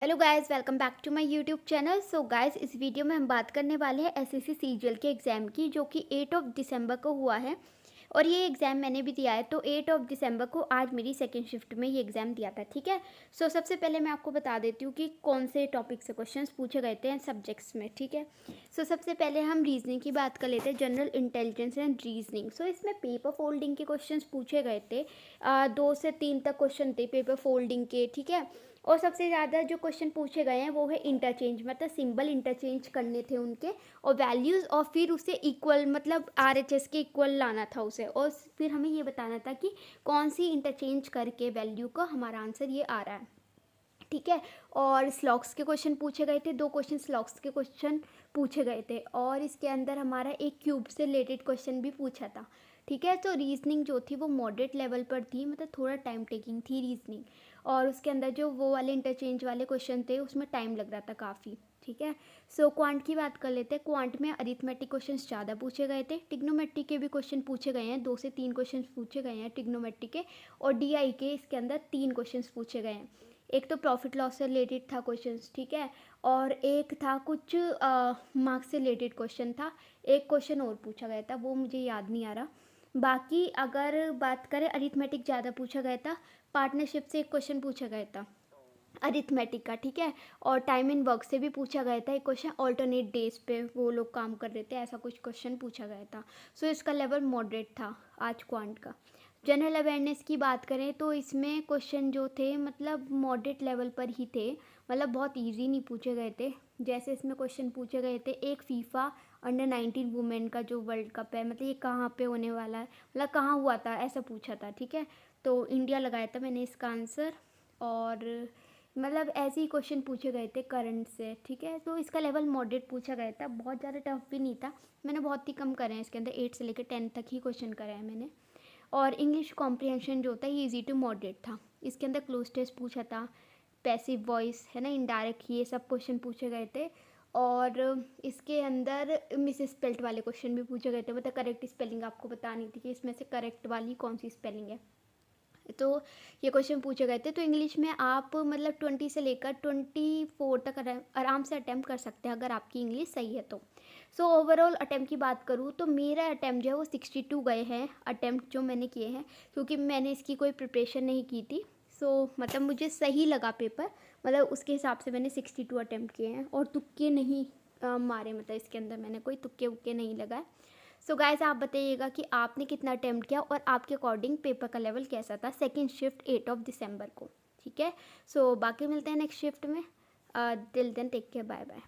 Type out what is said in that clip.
Hello guys, welcome back to my YouTube channel. So guys, इस video में हम बात करने वाले हैं एसएससी सीजीएल के एग्ज़ाम की, जो कि 8 ऑफ दिसंबर को हुआ है। और ये एग्ज़ाम मैंने भी दिया है। तो 8 ऑफ दिसंबर को आज मेरी सेकंड शिफ्ट में ये एग्ज़ाम दिया था, ठीक है। सो सबसे पहले मैं आपको बता देती हूँ कि कौन से टॉपिक से क्वेश्चंस पूछे गए थे सब्जेक्ट्स में, ठीक है। सो सबसे पहले हम रीजनिंग की बात कर लेते हैं, जनरल इंटेलिजेंस एंड रीजनिंग। सो इसमें पेपर फोल्डिंग के क्वेश्चंस पूछे गए थे। 2 से 3 तक क्वेश्चन थे पेपर फोल्डिंग के, ठीक है। और सबसे ज़्यादा जो क्वेश्चन पूछे गए हैं वो है इंटरचेंज, मतलब सिंबल इंटरचेंज करने थे उनके, और वैल्यूज़, और फिर उसे इक्वल, मतलब आरएचएस के इक्वल लाना था उसे, और फिर हमें ये बताना था कि कौन सी इंटरचेंज करके वैल्यू का हमारा आंसर ये आ रहा है, ठीक है। और स्लॉक्स के क्वेश्चन पूछे गए थे, 2 क्वेश्चन स्लॉक्स के क्वेश्चन पूछे गए थे, और इसके अंदर हमारा एक क्यूब से रिलेटेड क्वेश्चन भी पूछा था, ठीक है। तो रीजनिंग जो थी वो मॉडरेट लेवल पर थी, मतलब थोड़ा टाइम टेकिंग थी रीजनिंग। और उसके अंदर जो वो वाले इंटरचेंज वाले क्वेश्चन थे उसमें टाइम लग रहा था काफ़ी, ठीक है। सो क्वांट की बात कर लेते हैं। क्वांट में अरिथमेटिक क्वेश्चन ज़्यादा पूछे गए थे, टिग्नोमेट्री के भी क्वेश्चन पूछे गए हैं, 2 से 3 क्वेश्चन पूछे गए हैं टिग्नोमेट्री के, और डीआई के इसके अंदर 3 क्वेश्चन पूछे गए हैं। एक तो प्रॉफिट लॉस से रिलेटेड था क्वेश्चंस, ठीक है, और एक था कुछ मार्क्स से रिलेटेड क्वेश्चन था। एक क्वेश्चन और पूछा गया था, वो मुझे याद नहीं आ रहा। बाकी अगर बात करें, अरिथमेटिक ज़्यादा पूछा गया था। पार्टनरशिप से एक क्वेश्चन पूछा गया था अरिथमेटिक का, ठीक है। और टाइम इन वर्क से भी पूछा गया था एक क्वेश्चन, ऑल्टरनेट डेज पे वो लोग काम कर रहे थे, ऐसा कुछ क्वेश्चन पूछा गया था। सो इसका लेवल मॉडरेट था आज क्वांट का। जनरल अवेयरनेस की बात करें तो इसमें क्वेश्चन जो थे मतलब मॉडरेट लेवल पर ही थे, मतलब बहुत इजी नहीं पूछे गए थे। जैसे इसमें क्वेश्चन पूछे गए थे, एक फीफा अंडर 19 वुमेन का जो वर्ल्ड कप है, मतलब ये कहाँ पे होने वाला है, मतलब कहाँ हुआ था, ऐसा पूछा था, ठीक है। तो इंडिया लगाया था मैंने इसका आंसर। और मतलब ऐसे ही क्वेश्चन पूछे गए थे करंट से, ठीक है। तो इसका लेवल मॉडरेट पूछा गया था, बहुत ज़्यादा टफ भी नहीं था। मैंने बहुत ही कम करे हैं इसके अंदर, 8 से लेकर 10 तक ही क्वेश्चन करे हैं मैंने। और इंग्लिश कॉम्प्रिहेंशन जो होता है ये इजी टू मॉडरेट था। इसके अंदर क्लोज टेस्ट पूछा था, पैसिव वॉइस है ना, इनडायरेक्ट, ये सब क्वेश्चन पूछे गए थे। और इसके अंदर मिस स्पेल्ट वाले क्वेश्चन भी पूछे गए थे, मतलब करेक्ट स्पेलिंग आपको बतानी थी कि इसमें से करेक्ट वाली कौन सी स्पेलिंग है। तो ये क्वेश्चन पूछे गए थे। तो इंग्लिश में आप मतलब 20 से लेकर 24 तक आराम से अटैम्प्ट कर सकते हैं अगर आपकी इंग्लिश सही है तो। सो ओवरऑल अटैम्प्ट की बात करूँ तो मेरा अटैम्प्ट जो है वो 62 गए हैं अटैम्प्ट जो मैंने किए हैं, क्योंकि मैंने इसकी कोई प्रिपरेशन नहीं की थी। सो मतलब मुझे सही लगा पेपर, मतलब उसके हिसाब से मैंने 62 अटैम्प्ट किए हैं, और तुक्के नहीं मारे, मतलब इसके अंदर मैंने कोई तुक्के वुक्के नहीं लगाए। सो गाइस, आप बताइएगा कि आपने कितना अटेम्प्ट किया और आपके अकॉर्डिंग पेपर का लेवल कैसा था सेकंड शिफ्ट 8 ऑफ दिसंबर को, ठीक है। सो बाकी मिलते हैं नेक्स्ट शिफ्ट में। Till then take care, bye bye.